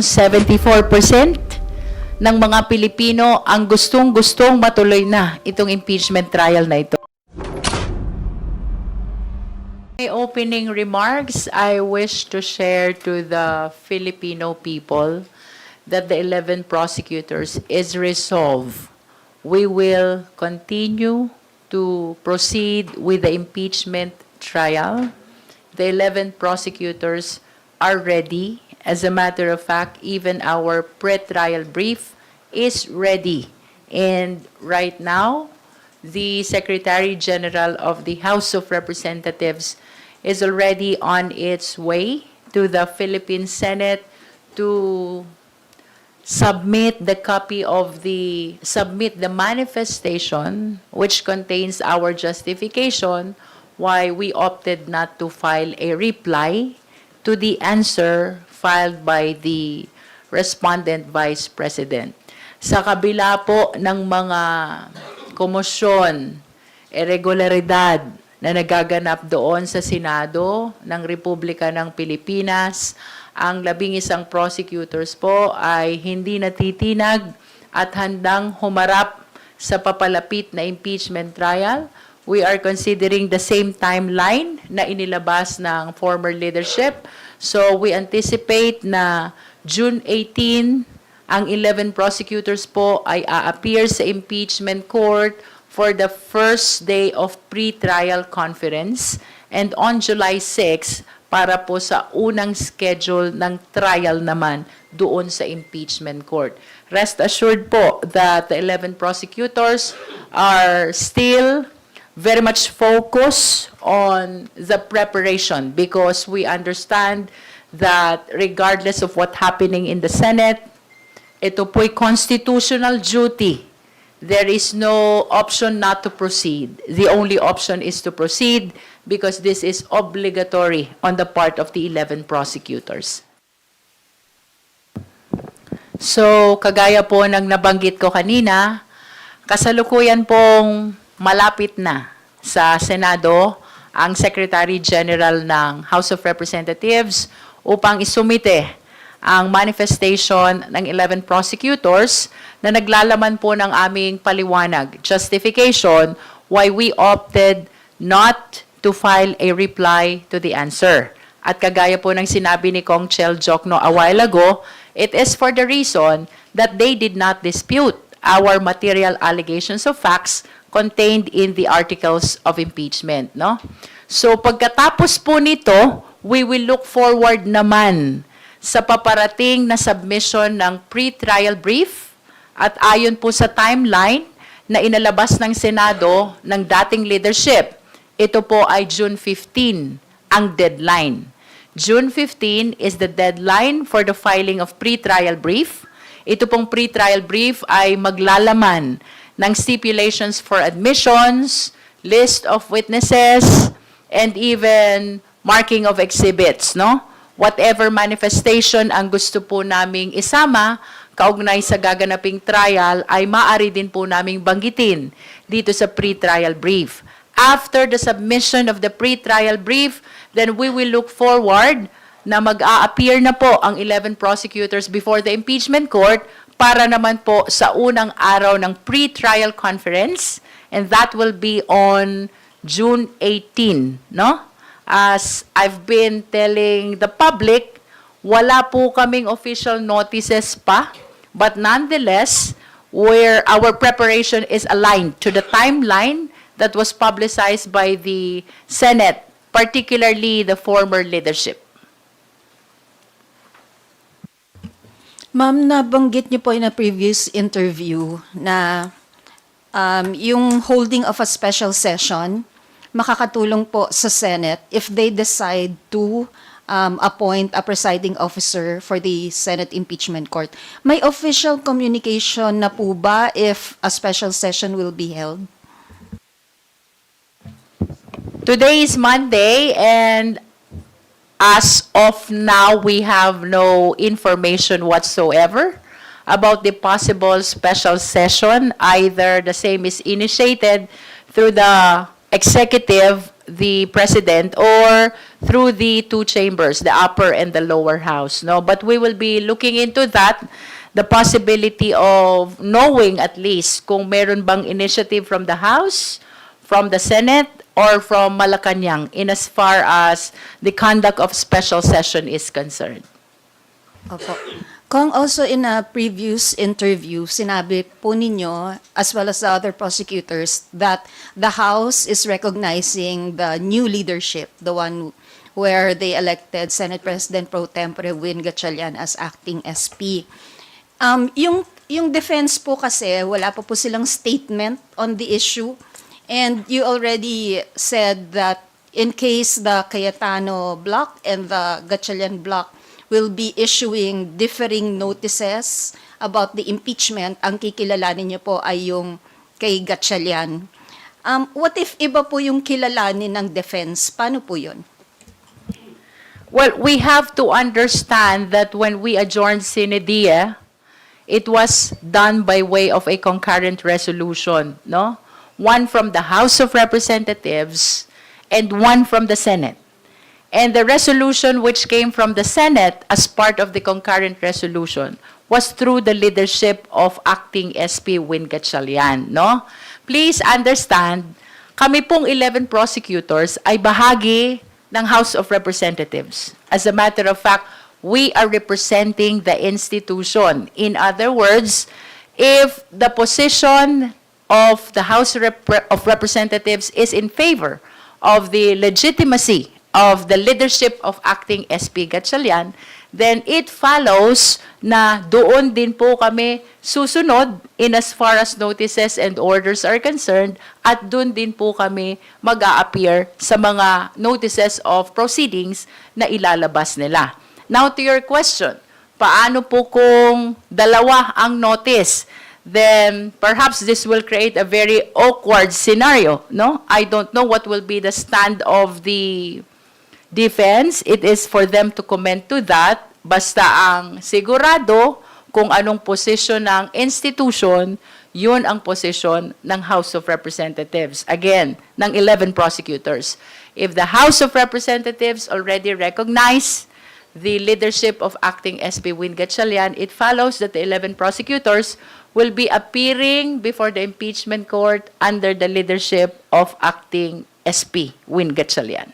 74% ng mga Pilipino ang gustong-gustong matuloy na itong impeachment trial na ito. My opening remarks, I wish to share to the Filipino people that the 11 prosecutors is resolved. We will continue to proceed with the impeachment trial. The 11 prosecutors are ready. As a matter of fact, even our pre-trial brief is ready. And right now, the Secretary General of the House of Representatives is already on its way to the Philippine Senate to submit the manifestation which contains our justification why we opted not to file a reply to the answer filed by the respondent Vice President. Sa kabila po ng mga komosyon, irregularidad na nagaganap doon sa Senado ng Republika ng Pilipinas, ang 11 prosecutors po ay hindi natitinag at handang humarap sa papalapit na impeachment trial. We are considering the same timeline na inilabas ng former leadership. So we anticipate na June 18, ang 11 prosecutors po ay a-appear sa impeachment court for the first day of pre-trial conference, and on July 6 para po sa unang schedule ng trial naman doon sa impeachment court. Rest assured po that the 11 prosecutors are still very much focused on the preparation because we understand that regardless of what happening in the Senate, ito po'y constitutional duty. There is no option not to proceed. The only option is to proceed because this is obligatory on the part of the 11 prosecutors. So, kagaya po ng nabanggit ko kanina, kasalukuyan pong malapit na sa Senado ang Secretary General ng House of Representatives upang isumite ang manifestation ng 11 prosecutors na naglalaman po ng aming paliwanag, justification why we opted not to file a reply to the answer. At kagaya po ng sinabi ni Kong Chel Jokno a while ago, it is for the reason that they did not dispute our material allegations of facts contained in the articles of impeachment, no? So pagkatapos po nito, we will look forward naman sa paparating na submission ng pre-trial brief at ayon po sa timeline na inalabas ng Senado ng dating leadership. Ito po ay June 15 ang deadline. June 15 is the deadline for the filing of pre-trial brief. Ito pong pre-trial brief ay maglalaman ng stipulations for admissions, list of witnesses, and even marking of exhibits, no? Whatever manifestation ang gusto po naming isama, kaugnay sa gaganaping trial, ay maaari din po naming banggitin dito sa pre-trial brief. After the submission of the pre-trial brief, then we will look forward na mag-a-appear na po ang 11 prosecutors before the impeachment court para naman po sa unang araw ng pre-trial conference, and that will be on June 18, no? As I've been telling the public, wala po kaming official notices pa, but nonetheless, where our preparation is aligned to the timeline that was publicized by the Senate, particularly the former leadership. Ma'am, nabanggit niyo po in a previous interview na yung holding of a special session makakatulong po sa Senate if they decide to appoint a presiding officer for the Senate Impeachment Court. May official communication na po ba if a special session will be held? Today is Monday, and as of now, we have no information whatsoever about the possible special session. Either the same is initiated through the executive the president or through the two chambers, the upper and the lower house, no? But we will be looking into that, the possibility of knowing at least kung meron bang initiative from the House, from the Senate, or from Malacanang in as far as the conduct of special session is concerned. Opo. Kung also in a previous interview, sinabi po ninyo, as well as the other prosecutors, that the House is recognizing the new leadership, the one where they elected Senate President Pro Tempore Win Gatchalian as acting SP. Yung defense po kasi, wala pa po silang statement on the issue. And you already said that in case the Cayetano block and the Gatchalian block will be issuing differing notices about the impeachment, ang kikilalanin niyo po ay yung kay Gatchalian. What if iba po yung kilalanin ng defense? Paano po yun? Well, we have to understand that when we adjourned Sine Die, it was done by way of a concurrent resolution, no? One from the House of Representatives and one from the Senate. And the resolution which came from the Senate as part of the concurrent resolution was through the leadership of acting SP Win Gatchalian, no? Please understand, kami pong 11 prosecutors ay bahagi ng House of Representatives. As a matter of fact, we are representing the institution. In other words, if the position of the House of Representatives is in favor of the legitimacy of the leadership of acting SP Gatchalian, then it follows na doon din po kami susunod in as far as notices and orders are concerned, at doon din po kami mag-a-appear sa mga notices of proceedings na ilalabas nila. Now to your question, paano po kung dalawa ang notice? Then perhaps this will create a very awkward scenario, no? I don't know what will be the stand of the defense. It is for them to comment to that. Basta ang sigurado kung anong posisyon ng institution, yun ang posisyon ng House of Representatives. Again, ng 11 prosecutors. If the House of Representatives already recognize the leadership of acting SP Win Gatchalian, it follows that the 11 prosecutors will be appearing before the impeachment court under the leadership of acting SP Win Gatchalian.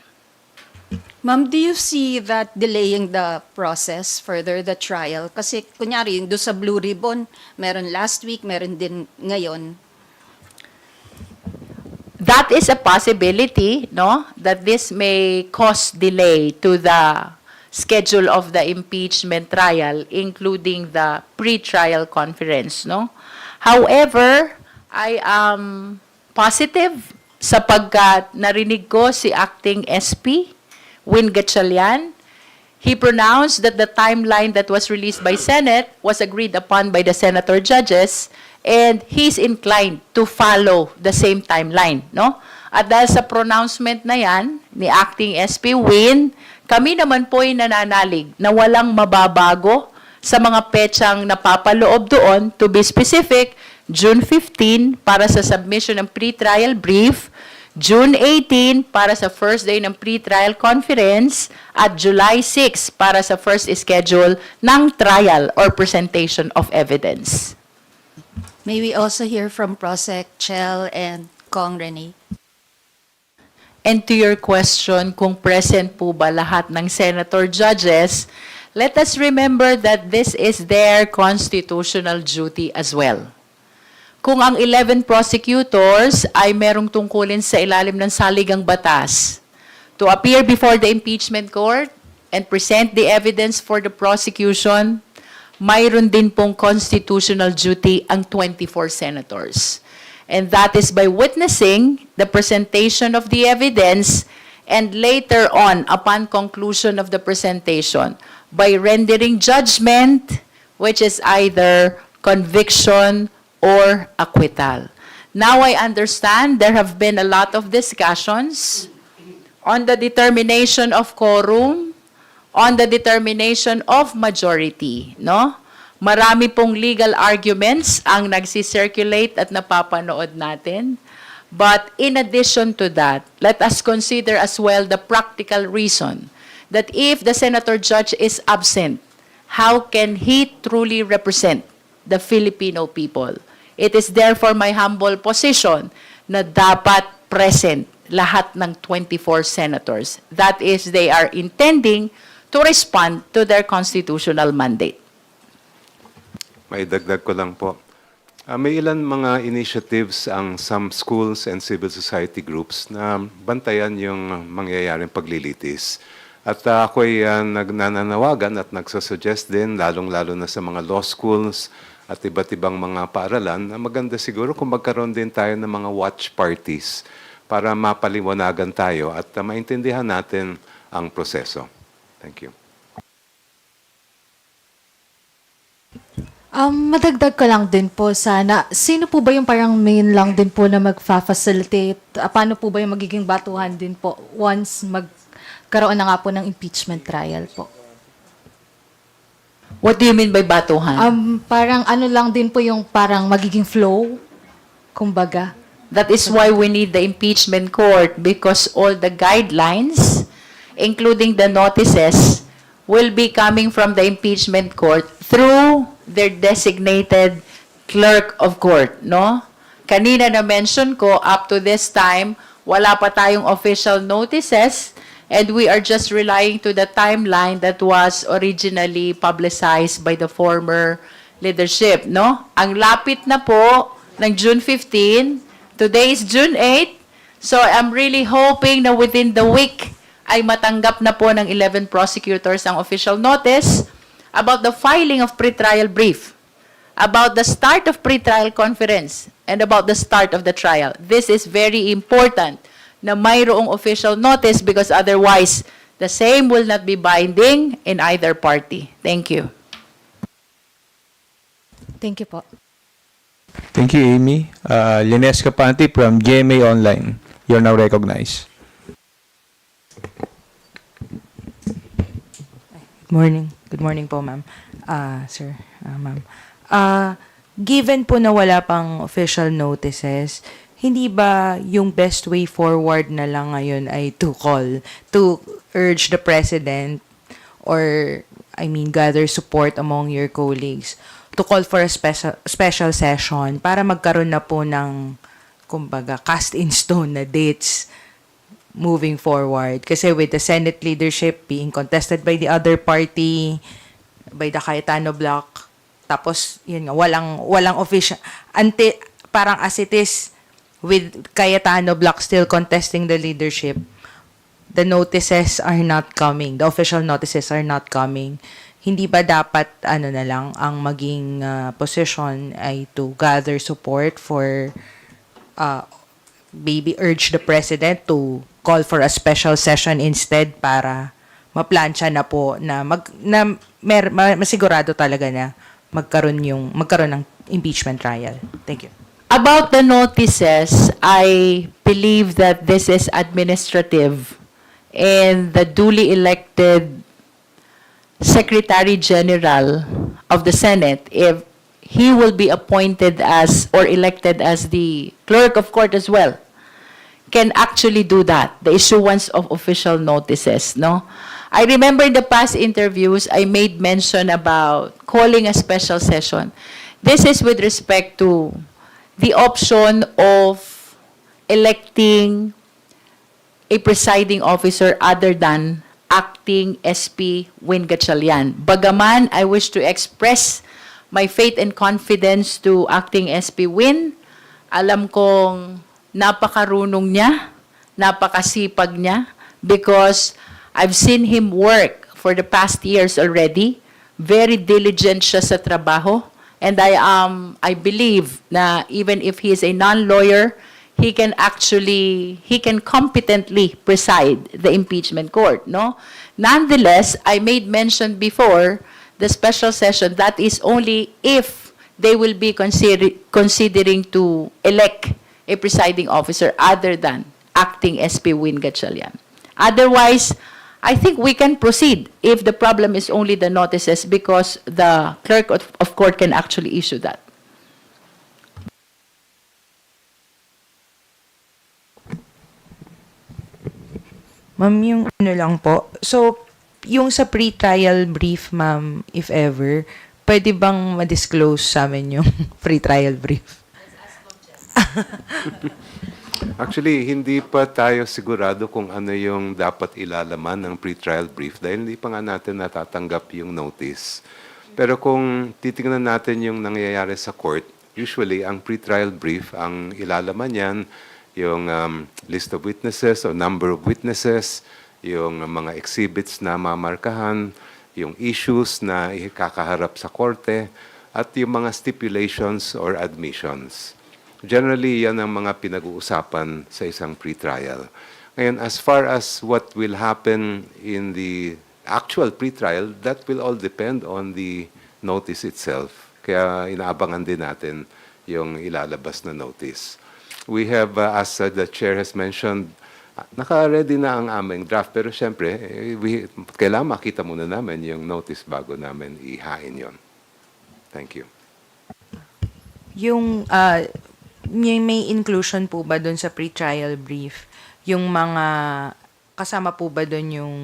Ma'am, do you see that delaying the process further, the trial? Kasi kunyari, doon sa Blue Ribbon, meron last week, meron din ngayon. That is a possibility, no? That this may cause delay to the schedule of the impeachment trial, including the pre-trial conference, no? However, I am positive sapagkat narinig ko si acting SP Win Gatchalian. He pronounced that the timeline that was released by Senate was agreed upon by the senator judges, and he's inclined to follow the same timeline, no? At dahil sa pronouncement na yan ni acting SP Win, kami naman po ay nananalig na walang mababago sa mga petsang napapaloob doon. To be specific, June 15 para sa submission ng pre-trial brief, June 18 para sa first day ng pre-trial conference, at July 6 para sa first schedule ng trial or presentation of evidence. May we also hear from Prosec Chel and Kong Rene? And to your question, kung present po ba lahat ng senator judges, let us remember that this is their constitutional duty as well. Kung ang 11 prosecutors ay merong tungkulin sa ilalim ng saligang batas to appear before the impeachment court and present the evidence for the prosecution, mayroon din pong constitutional duty ang 24 senators. And that is by witnessing the presentation of the evidence, and later on, upon conclusion of the presentation, by rendering judgment, which is either conviction or acquittal. Now I understand there have been a lot of discussions on the determination of quorum, on the determination of majority, no? Marami pong legal arguments ang nagsisirculate at napapanood natin. But in addition to that, let us consider as well the practical reason that if the senator judge is absent, how can he truly represent the Filipino people? It is therefore my humble position na dapat present lahat ng 24 senators. That is, they are intending to respond to their constitutional mandate. May dagdag ko lang po. May ilan mga initiatives ang some schools and civil society groups na bantayan yung mangyayaring paglilitis. At ako'y nagnananawagan at nagsasuggest din, lalong-lalo na sa mga law schools at iba't ibang mga paaralan, na maganda siguro kung magkaroon din tayo ng mga watch parties para mapaliwanagan tayo at maintindihan natin ang proseso. Thank you. Madagdag ko lang din po sana, sino po ba yung parang main lang din po na magfa-facilitate? Paano po ba yung magiging batuhan din po once magkaroon na nga po ng impeachment trial po? What do you mean by batuhan? Parang ano lang din po yung parang magiging flow, kumbaga. That is why we need the impeachment court, because all the guidelines, including the notices, will be coming from the impeachment court through their designated clerk of court, no? Kanina na-mention ko, up to this time, wala pa tayong official notices, and we are just relying to the timeline that was originally publicized by the former leadership, no? Ang lapit na po ng June 15, today is June 8, so I'm really hoping na within the week ay matanggap na po ng 11 prosecutors ang official notice about the filing of pretrial brief, about the start of pretrial conference, and about the start of the trial. This is very important na mayroong official notice because otherwise, the same will not be binding in either party. Thank you. Thank you po. Thank you, Amy. Lines Capanti from GMA Online. You're now recognized. Morning. Good morning po, ma'am. Sir, ma'am. Given po na wala pang official notices, hindi ba yung best way forward na lang ngayon ay to urge the president or, gather support among your colleagues to call for a special session para magkaroon na po ng, kumbaga, cast in stone na dates moving forward. Kasi with the Senate leadership being contested by the other party, by the Cayetano bloc, tapos, yun nga, walang official, parang as it is, with Cayetano bloc still contesting the leadership, the notices are not coming, the official notices are not coming. Hindi ba dapat, na lang, ang maging position ay to gather support for, maybe urge the president to call for a special session instead para maplansya na po na masigurado talaga na magkaroon ng impeachment trial. Thank you. About the notices, I believe that this is administrative, and the duly elected Secretary General of the Senate, if he will be appointed as or elected as the clerk of court as well, can actually do that, the issuance of official notices, no? I remember in the past interviews, I made mention about calling a special session. This is with respect to the option of electing a presiding officer other than acting SP Win Gatchalian. Bagaman, I wish to express my faith and confidence to acting SP Win. Alam kong napakarunong niya, napakasipag niya, because I've seen him work for the past years already. Very diligent siya sa trabaho. And I believe na even if he is a non-lawyer, he can competently preside the impeachment court, no? Nonetheless, I made mention before the special session, that is only if they will be considering to elect a presiding officer other than acting SP Win Gatchalian. Otherwise, I think we can proceed if the problem is only the notices, because the clerk of court can actually issue that. Ma'am, yung ano lang po. So, yung sa pre-trial brief, ma'am, if ever, pwede bang ma-disclose sa amin yung pre-trial brief? Actually, hindi pa tayo sigurado kung ano yung dapat ilalaman ng pre-trial brief dahil hindi pa nga natin natatanggap yung notice. Pero kung titingnan natin yung nangyayari sa court, usually ang pre-trial brief, ang ilalaman yan, yung list of witnesses o number of witnesses, yung mga exhibits na mamarkahan, yung issues na ikakaharap sa korte, at yung mga stipulations or admissions. Generally, yan ang mga pinag-uusapan sa isang pretrial. Ngayon, as far as what will happen in the actual pretrial, that will all depend on the notice itself. Kaya inaabangan din natin yung ilalabas na notice. We have, as the chair has mentioned, naka-ready na ang aming draft. Pero siyempre, kailangan makita muna namin yung notice bago namin ihain yon. Thank you. Yung, may inclusion po ba doon sa pre-trial brief? Yung mga, kasama po ba doon yung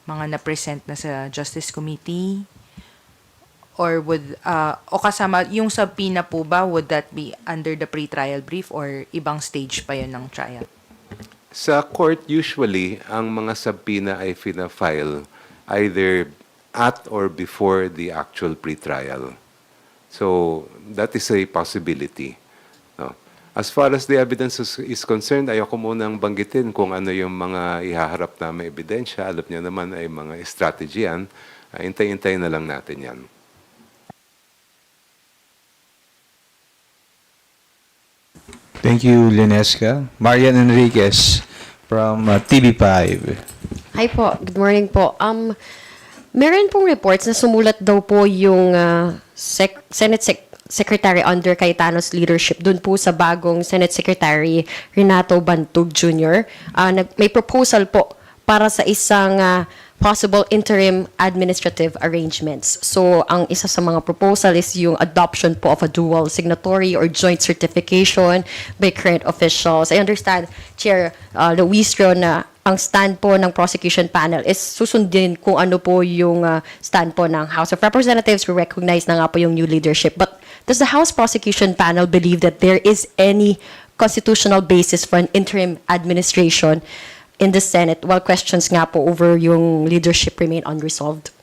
mga na-present na sa Justice Committee? Or o kasama, yung subpoena po ba, would that be under the pre-trial brief or ibang stage pa yun ng trial? Sa court, usually, ang mga subpoena ay fina-file either at or before the actual pretrial. So, that is a possibility. No? As far as the evidence is concerned, ayoko munang banggitin kung ano yung mga ihaharap na ebidensya. Alam niyo naman ay mga strategy yan. Intay-intay na lang natin yan. Thank you, Linesca. Marian Enriquez from TV5. Hi po, good morning po. Meron pong reports na sumulat daw po yung Senate Secretary under Cayetano's leadership dun po sa bagong Senate Secretary Renato Bantug Jr. May proposal po para sa isang possible interim administrative arrangements. So, ang isa sa mga proposal is yung adoption po of a dual signatory or joint certification by current officials. I understand, Chair Luistro, na ang stand po ng prosecution panel is susundin kung ano po yung stand po ng House of Representatives. We recognize na nga po yung new leadership. But does the House prosecution panel believe that there is any constitutional basis for an interim administration in the Senate while questions nga po over yung leadership remain unresolved?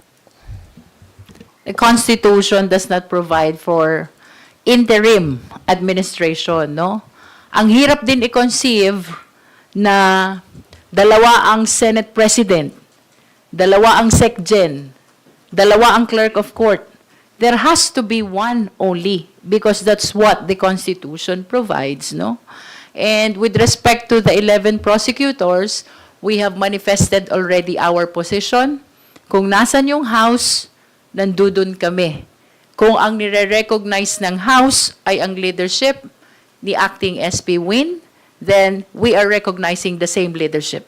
The Constitution does not provide for interim administration, no? Ang hirap din i-conceive na dalawa ang Senate President, dalawa ang SecGen, dalawa ang Clerk of Court. There has to be one only because that's what the Constitution provides, no? And with respect to the 11 prosecutors, we have manifested already our position. Kung nasan yung House, nandudun kami. Kung ang nire-recognize ng House ay ang leadership ni Acting SP Win, then we are recognizing the same leadership.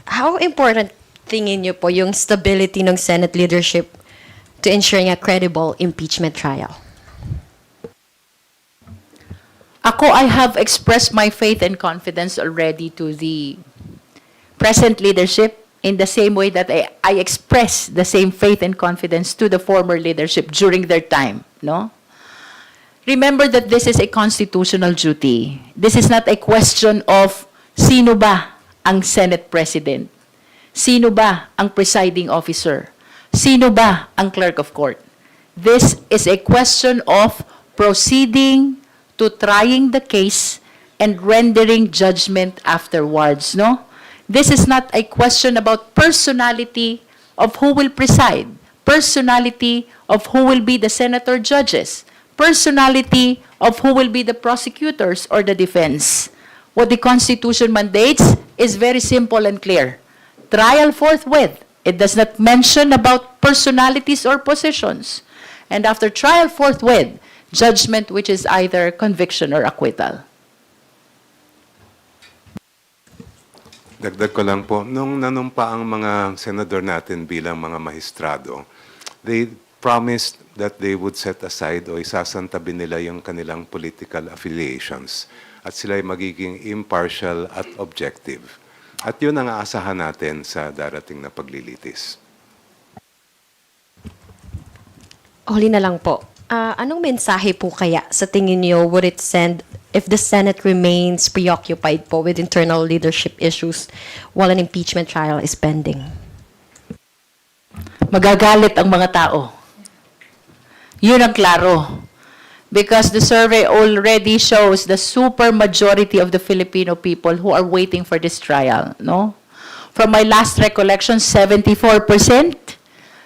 How important tingin niyo po yung stability ng Senate leadership to ensuring a credible impeachment trial? Ako, I have expressed my faith and confidence already to the present leadership in the same way that I express the same faith and confidence to the former leadership during their time, no? Remember that this is a constitutional duty. This is not a question of sino ba ang Senate President? Sino ba ang presiding officer? Sino ba ang clerk of court? This is a question of proceeding to trying the case and rendering judgment afterwards, no? This is not a question about personality of who will preside, personality of who will be the senator judges, personality of who will be the prosecutors or the defense. What the Constitution mandates is very simple and clear. Trial forthwith. It does not mention about personalities or positions. And after trial forthwith, judgment which is either conviction or acquittal. Dagdag ko lang po, nung nanumpa ang mga senador natin bilang mga mahistrado, they promised that they would set aside o isasantabi nila yung kanilang political affiliations at sila ay magiging impartial at objective. At yun ang aasahan natin sa darating na paglilitis. Huli na lang po. Anong mensahe po kaya sa tingin niyo would it send if the Senate remains preoccupied po with internal leadership issues while an impeachment trial is pending? Magagalit ang mga tao. Yun ang klaro. Because the survey already shows the super majority of the Filipino people who are waiting for this trial, no? From my last recollection, 74%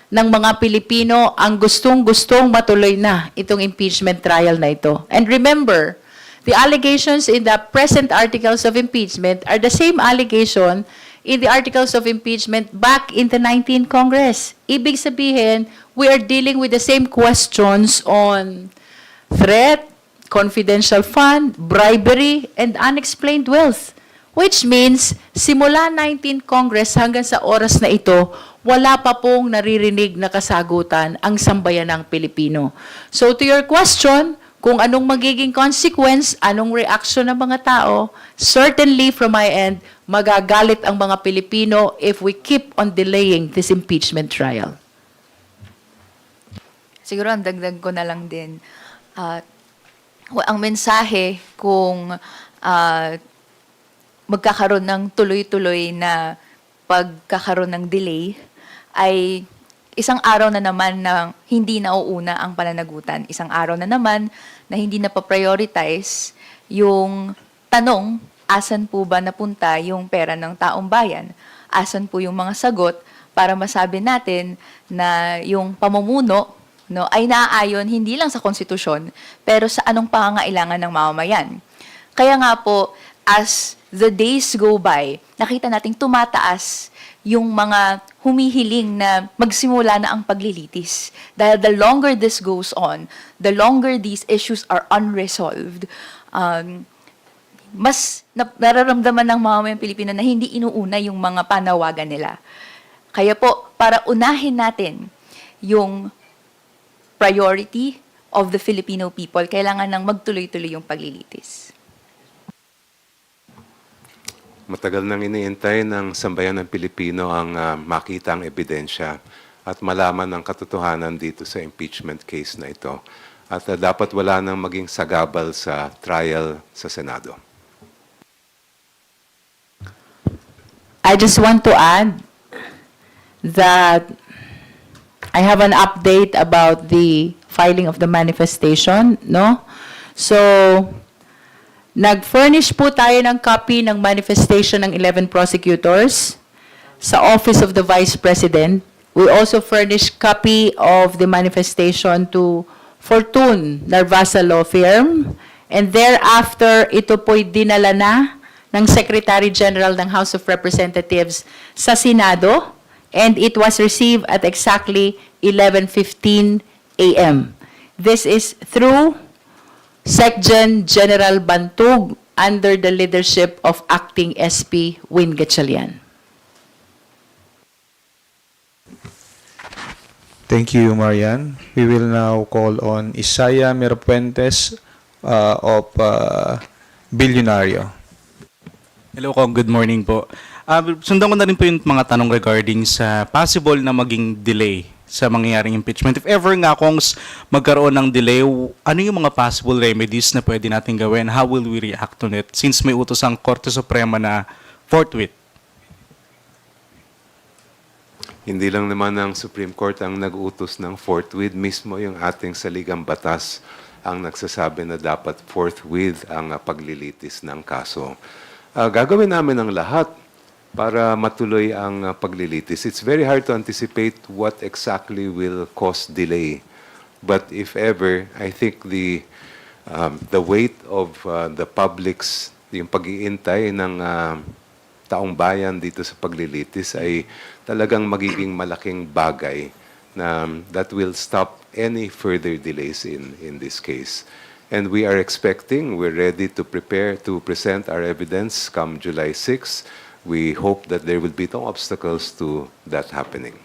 ng mga Pilipino ang gustong-gustong matuloy na itong impeachment trial na ito. And remember, the allegations in the present articles of impeachment are the same allegation in the articles of impeachment back in the 19th Congress. Ibig sabihin, we are dealing with the same questions on threat, confidential fund, bribery, and unexplained wealth. Which means, simula 19th Congress hanggang sa oras na ito, wala pa pong naririnig na kasagutan ang sambayanang Pilipino. So to your question, kung anong magiging consequence, anong reaction ng mga tao, certainly from my end, magagalit ang mga Pilipino if we keep on delaying this impeachment trial. Siguro ang dagdag ko na lang din, ang mensahe kung magkakaroon ng tuloy-tuloy na pagkakaroon ng delay ay isang araw na naman na hindi nauuna ang pananagutan. Isang araw na naman na hindi na pa-prioritize yung tanong, asan po ba napunta yung pera ng taong bayan? Asan po yung mga sagot para masabi natin na yung pamumuno ay naaayon hindi lang sa konstitusyon, pero sa anong pangangailangan ng mamamayan. Kaya nga po, as the days go by, nakita nating tumataas yung mga humihiling na magsimula na ang paglilitis. Dahil the longer this goes on, the longer these issues are unresolved, mas nararamdaman ng mamamayang Pilipino na hindi inuuna yung mga panawagan nila. Kaya po, para unahin natin yung priority of the Filipino people, kailangan nang magtuloy-tuloy yung paglilitis. Matagal nang iniintay ng sambayan ng Pilipino ang makita ang ebidensya at malaman ang katotohanan dito sa impeachment case na ito. At dapat wala nang maging sagabal sa trial sa Senado. I just want to add that I have an update about the filing of the manifestation, no? So, nag-furnish po tayo ng copy ng manifestation ng 11 prosecutors sa Office of the Vice President. We also furnished copy of the manifestation to Fortune Narvasa Law Firm. And thereafter, ito po'y dinala na ng Secretary General ng House of Representatives sa Senado. And it was received at exactly 11:15 a.m. This is through SecGen General Bantug under the leadership of Acting SP Win Gatchalian. Thank you, Marian. We will now call on Isaiah Mirapuentes of Billionario. Hello, Kong. Good morning po. Sundan ko na rin po yung mga tanong regarding sa possible na maging delay sa mangyayaring impeachment. If ever nga kung magkaroon ng delay, ano yung mga possible remedies na pwede natin gawin? How will we react on it? Since may utos ang Korte Suprema na forthwith. Hindi lang naman ang Supreme Court ang nag-utos ng forthwith, mismo yung ating saligang batas ang nagsasabi na dapat forthwith ang paglilitis ng kaso. Gagawin namin ang lahat para matuloy ang paglilitis. It's very hard to anticipate what exactly will cause delay. But if ever, I think the weight of the public's, yung pag-iintay ng taong bayan dito sa paglilitis ay talagang magiging malaking bagay na that will stop any further delays in this case. And we are expecting, we're ready to prepare to present our evidence come July 6. We hope that there will be no obstacles to that happening.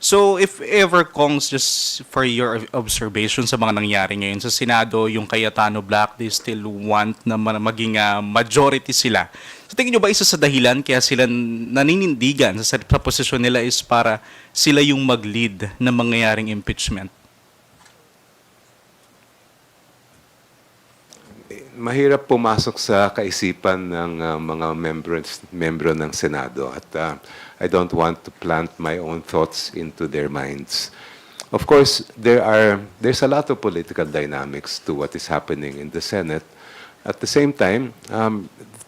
So if ever, Kongs, just for your observation sa mga nangyari ngayon sa Senado, yung Cayetano Black, they still want na maging majority sila. So tingin nyo ba isa sa dahilan kaya sila naninindigan sa posisyon nila is para sila yung mag-lead ng mangyayaring impeachment? Mahirap pumasok sa kaisipan ng mga membro ng Senado at I don't want to plant my own thoughts into their minds. Of course, there's a lot of political dynamics to what is happening in the Senate. At the same time,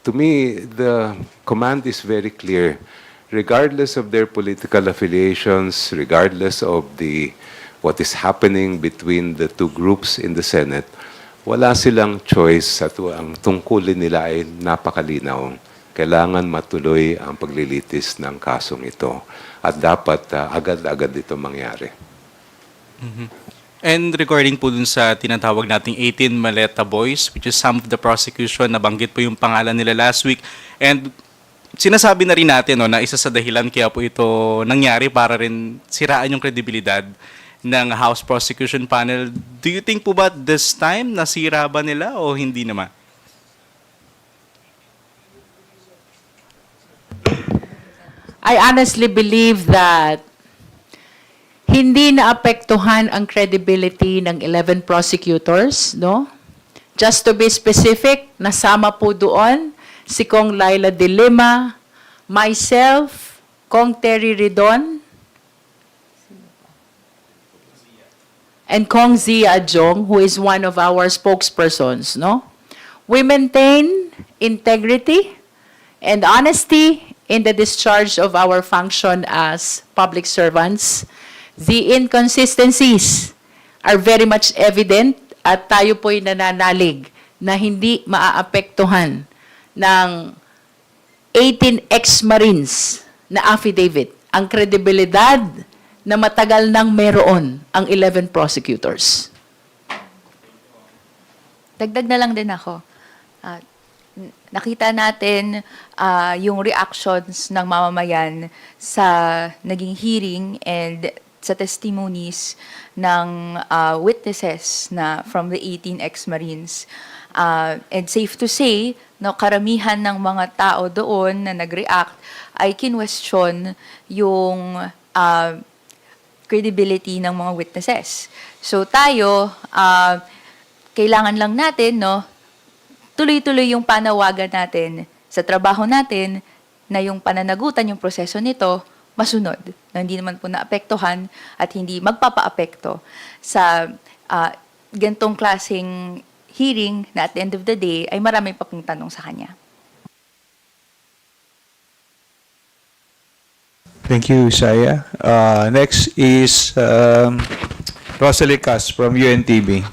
to me, the command is very clear. Regardless of their political affiliations, regardless of what is happening between the two groups in the Senate, wala silang choice at ang tungkulin nila ay napakalinaw. Kailangan matuloy ang paglilitis ng kasong ito at dapat agad-agad ito mangyari. And regarding po dun sa tinatawag nating 18 Maleta Boys, which is some of the prosecution, nabanggit po yung pangalan nila last week. And sinasabi na rin natin na isa sa dahilan kaya po ito nangyari para rin siraan yung kredibilidad ng House Prosecution Panel. Do you think po ba this time nasira ba nila o hindi naman? I honestly believe that hindi naapektuhan ang credibility ng 11 prosecutors, no? Just to be specific, nasama po doon si Kong Laila De Lima, myself, Kong Terry Ridon, and Kong Zia Adjong, who is one of our spokespersons, no? We maintain integrity and honesty in the discharge of our function as public servants. The inconsistencies are very much evident at tayo po'y nananalig na hindi maaapektuhan ng 18 ex-Marines na affidavit ang kredibilidad na matagal nang meron ang 11 prosecutors. Dagdag na lang din ako. Nakita natin yung reactions ng mamamayan sa naging hearing and sa testimonies ng witnesses na from the 18 ex-Marines. And safe to say, no, karamihan ng mga tao doon na nag-react ay kinwestiyon yung credibility ng mga witnesses. So tayo, kailangan lang natin, no, tuloy-tuloy yung panawagan natin sa trabaho natin na yung pananagutan, yung proseso nito, masunod. Na hindi naman po naapektuhan at hindi magpapaapekto sa gantong klaseng hearing na at the end of the day ay marami pa pong tanong sa kanya. Thank you, Saya. Next is Rosalie Cas from UNTV.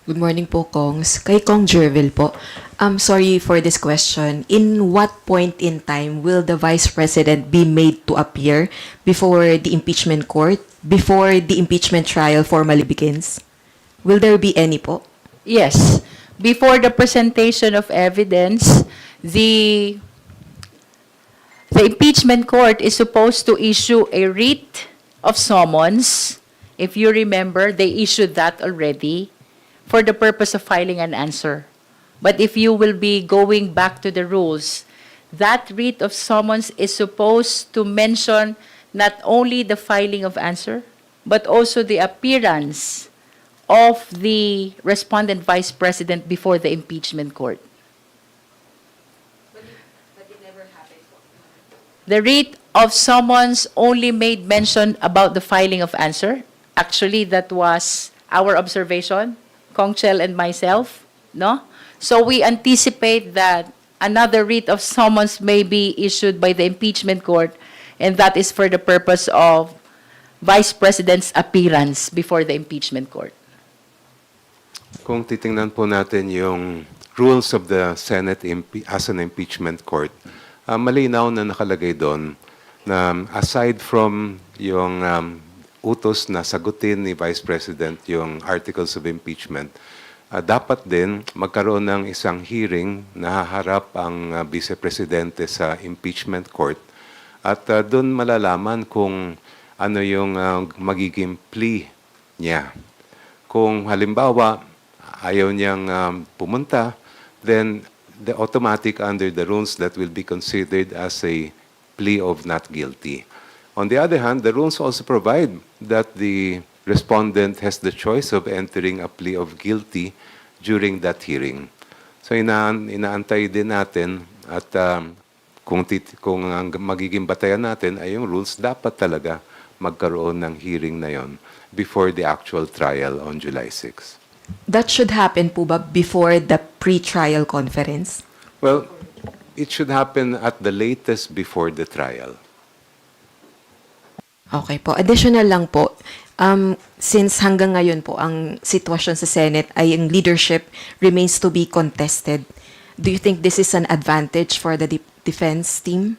Good morning po, Kongs. Kay Kong Jervil po. Sorry for this question. In what point in time will the Vice President be made to appear before the impeachment court, before the impeachment trial formally begins? Will there be any po? Yes. Before the presentation of evidence, the impeachment court is supposed to issue a writ of summons. If you remember, they issued that already for the purpose of filing an answer. But if you will be going back to the rules, that writ of summons is supposed to mention not only the filing of answer, but also the appearance of the respondent vice president before the impeachment court. The writ of summons only made mention about the filing of answer. Actually, that was our observation, Kong Chel and myself, no? So we anticipate that another writ of summons may be issued by the impeachment court, and that is for the purpose of Vice President's appearance before the impeachment court. Kung titingnan po natin yung rules of the Senate as an impeachment court, malinaw na nakalagay doon na aside from yung utos na sagutin ni Vice President yung articles of impeachment, dapat din magkaroon ng isang hearing na haharap ang Vice Presidente sa impeachment court at doon malalaman kung ano yung magiging plea niya. Kung halimbawa ayaw niyang pumunta, then the automatic under the rules that will be considered as a plea of not guilty. On the other hand, the rules also provide that the respondent has the choice of entering a plea of guilty during that hearing. So inaantay din natin at kung ang magiging batayan natin ay yung rules, dapat talaga magkaroon ng hearing na yon before the actual trial on July 6. That should happen po ba before the pre-trial conference? Well, it should happen at the latest before the trial. Okay po. Additional lang po, since hanggang ngayon po ang sitwasyon sa Senate ay yung leadership remains to be contested, do you think this is an advantage for the defense team?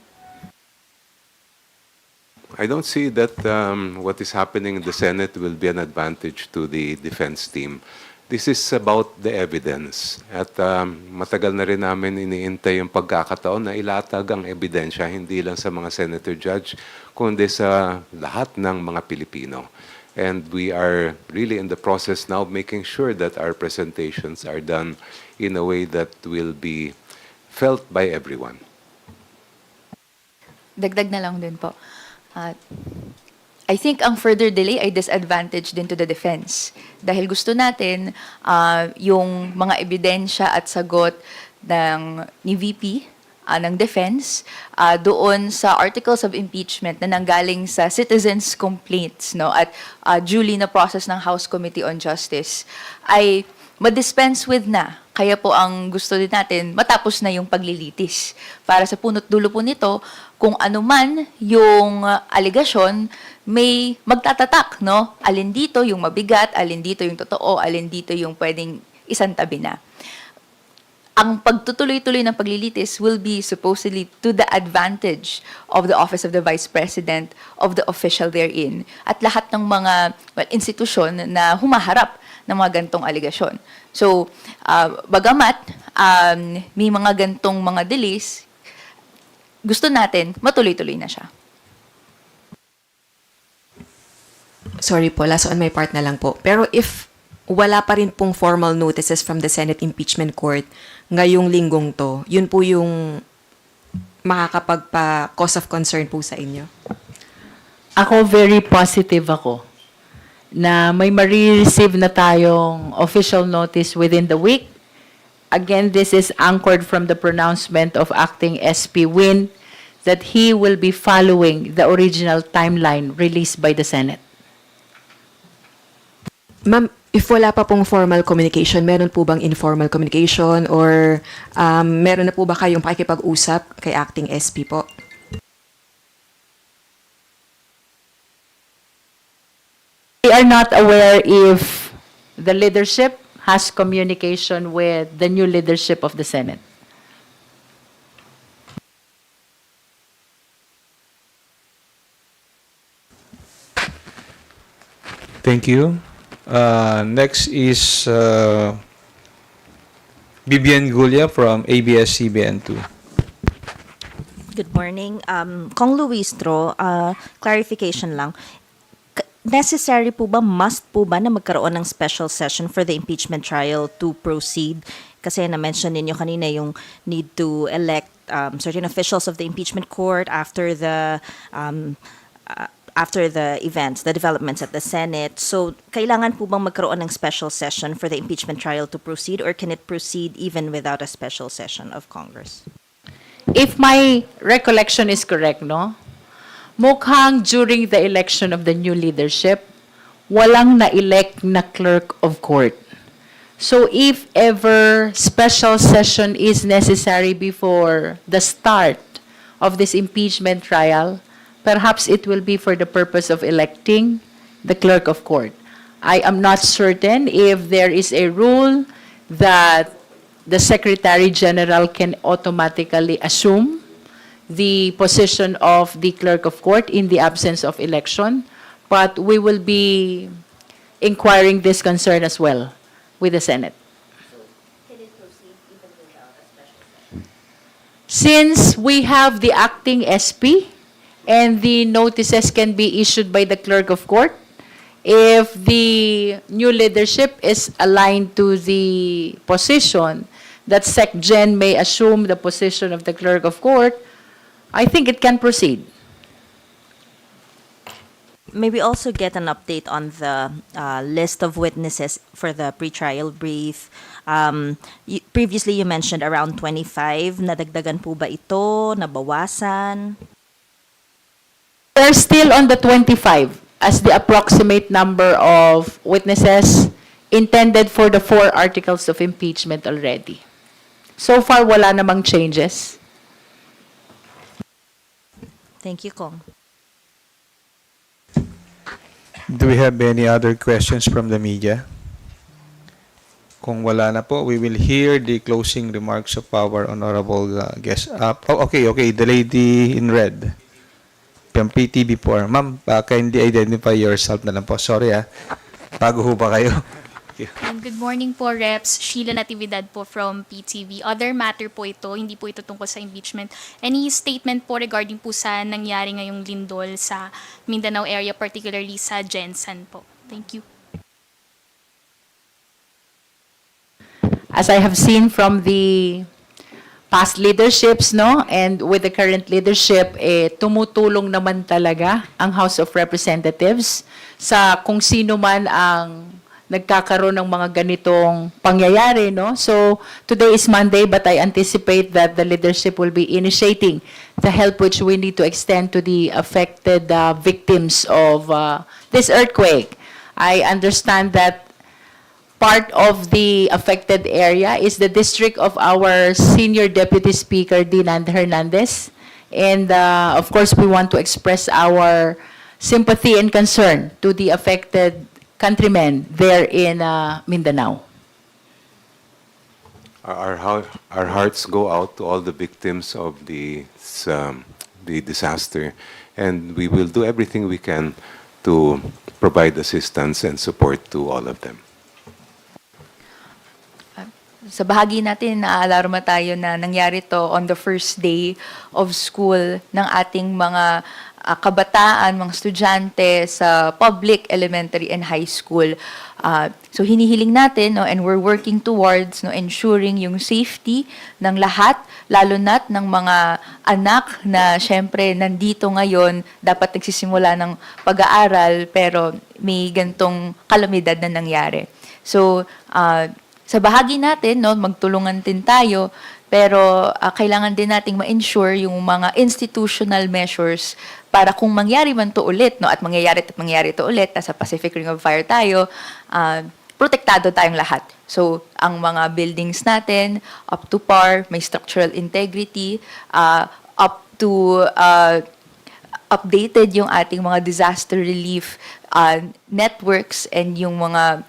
I don't see that what is happening in the Senate will be an advantage to the defense team. This is about the evidence. At matagal na rin namin iniintay yung pagkakataon na ilatag ang ebidensya, hindi lang sa mga senator judge, kundi sa lahat ng mga Pilipino. And we are really in the process now of making sure that our presentations are done in a way that will be felt by everyone. Dagdag na lang din po. I think ang further delay ay disadvantage din to the defense. Dahil gusto natin yung mga ebidensya at sagot ni VP ng defense doon sa articles of impeachment na nanggaling sa citizens' complaints, no, at duly na process ng House Committee on Justice ay ma-dispense with na. Kaya po ang gusto din natin, matapos na yung paglilitis. Para sa punot dulo po nito, kung ano man yung aligasyon, may magtatatak, no? Alin dito yung mabigat, alin dito yung totoo, alin dito yung pwedeng isantabi na. Ang pagtutuloy-tuloy ng paglilitis will be supposedly to the advantage of the Office of the Vice President, of the official therein, at lahat ng mga institusyon na humaharap ng mga gantong aligasyon. So, bagamat may mga gantong mga delays, gusto natin matuloy-tuloy na siya. Sorry po, last on my part na lang po. Pero if wala pa rin pong formal notices from the Senate Impeachment Court ngayong linggong to, yun po yung makakapagpa-cause of concern po sa inyo? Ako, very positive ako na may ma-receive na tayong official notice within the week. Again, this is anchored from the pronouncement of Acting SP Win that he will be following the original timeline released by the Senate. Ma'am, if wala pa pong formal communication, meron po bang informal communication or meron na po ba kayong pakikipag-usap kay Acting SP po? We are not aware if the leadership has communication with the new leadership of the Senate. Thank you. Next is Bibian Gulia from ABS-CBN2. Good morning. Kong Luistro, clarification lang. Necessary po ba, must po ba na magkaroon ng special session for the impeachment trial to proceed? Kasi na-mention ninyo kanina yung need to elect certain officials of the impeachment court after the events, the developments at the Senate. So, kailangan po bang magkaroon ng special session for the impeachment trial to proceed, or can it proceed even without a special session of Congress? If my recollection is correct, no? Mukhang during the election of the new leadership, walang na-elect na clerk of court. So if ever special session is necessary before the start of this impeachment trial, perhaps it will be for the purpose of electing the clerk of court. I am not certain if there is a rule that the Secretary General can automatically assume the position of the clerk of court in the absence of election, but we will be inquiring this concern as well with the Senate. Since we have the acting SP and the notices can be issued by the clerk of court. If the new leadership is aligned to the position that SecGen may assume the position of the clerk of court, I think it can proceed. May we also get an update on the list of witnesses for the pretrial brief? Previously, you mentioned around 25. Nadagdagan po ba ito? Nabawasan? We're still on the 25 as the approximate number of witnesses intended for the 4 articles of impeachment already. So far, wala namang changes. Thank you, Kong. Do we have any other questions from the media? Kung wala na po, we will hear the closing remarks of our honorable guest. Okay. The lady in red from PTV4. Ma'am, kindly identify yourself na lang po. Sorry bago ho ba kayo? Good morning po, Reps. Sheila Natividad po from PTV. Other matter po ito, hindi po ito tungkol sa impeachment. Any statement po regarding po sa nangyari ngayong lindol sa Mindanao area, particularly sa Jensen po? Thank you. As I have seen from the past leaderships, no, and with the current leadership, tumutulong naman talaga ang House of Representatives sa kung sino man ang nagkakaroon ng mga ganitong pangyayari, no? So, today is Monday, but I anticipate that the leadership will be initiating the help which we need to extend to the affected victims of this earthquake. I understand that part of the affected area is the district of our Senior Deputy Speaker, Dinan Hernandez. And, of course, we want to express our sympathy and concern to the affected countrymen there in Mindanao. Our hearts go out to all the victims of the disaster, and we will do everything we can to provide assistance and support to all of them. Sa bahagi natin, naaalarma tayo na nangyari to on the first day of school ng ating mga kabataan, mga estudyante sa public, elementary, and high school. So hinihiling natin, no, and we're working towards, no, ensuring yung safety ng lahat, lalo na't ng mga anak na syempre nandito ngayon, dapat nagsisimula ng pag-aaral, pero may gantong kalamidad na nangyari. So, sa bahagi natin, no, magtulungan din tayo, pero kailangan din nating ma-ensure yung mga institutional measures para kung mangyari man to ulit, no, at mangyayari to ulit, nasa Pacific Ring of Fire tayo, protektado tayong lahat. So, ang mga buildings natin, up to par, may structural integrity, up to updated yung ating mga disaster relief networks and yung mga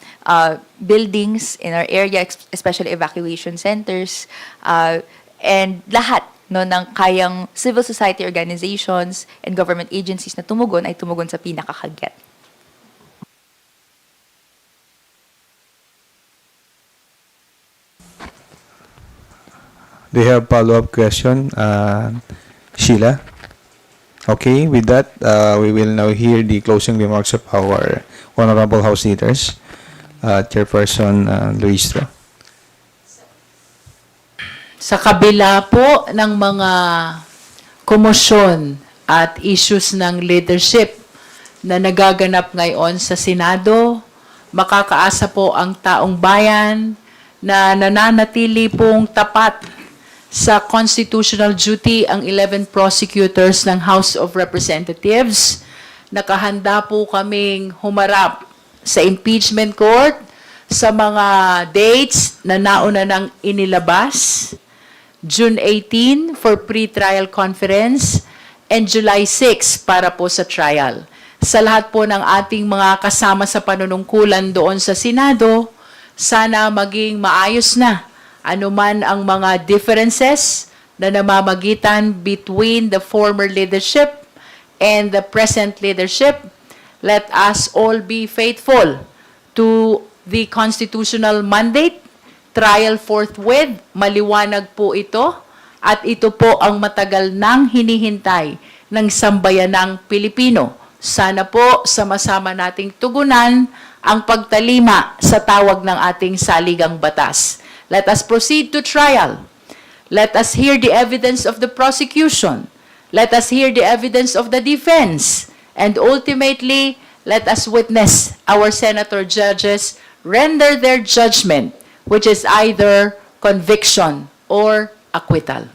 buildings in our area, especially evacuation centers, and lahat, no, ng kayang civil society organizations and government agencies na tumugon ay tumugon sa pinakakagyat. Do you have follow-up question, Sheila? Okay, with that, we will now hear the closing remarks of our honorable House leaders. Chairperson Luistro. Sa kabila po ng mga komosyon at issues ng leadership na nagaganap ngayon sa Senado, makakaasa po ang taong bayan na nananatili pong tapat sa constitutional duty ang 11 prosecutors ng House of Representatives. Nakahanda po kaming humarap sa impeachment court sa mga dates na nauna nang inilabas. June 18 for pre-trial conference and July 6 para po sa trial. Sa lahat po ng ating mga kasama sa panunungkulan doon sa Senado, sana maging maayos na anuman ang mga differences na namamagitan between the former leadership and the present leadership. Let us all be faithful to the constitutional mandate. Trial forthwith, maliwanag po ito, at ito po ang matagal nang hinihintay ng sambayanang Pilipino. Sana po sama-sama nating tugunan ang pagtalima sa tawag ng ating saligang batas. Let us proceed to trial. Let us hear the evidence of the prosecution. Let us hear the evidence of the defense. And ultimately, let us witness our senator judges render their judgment, which is either conviction or acquittal.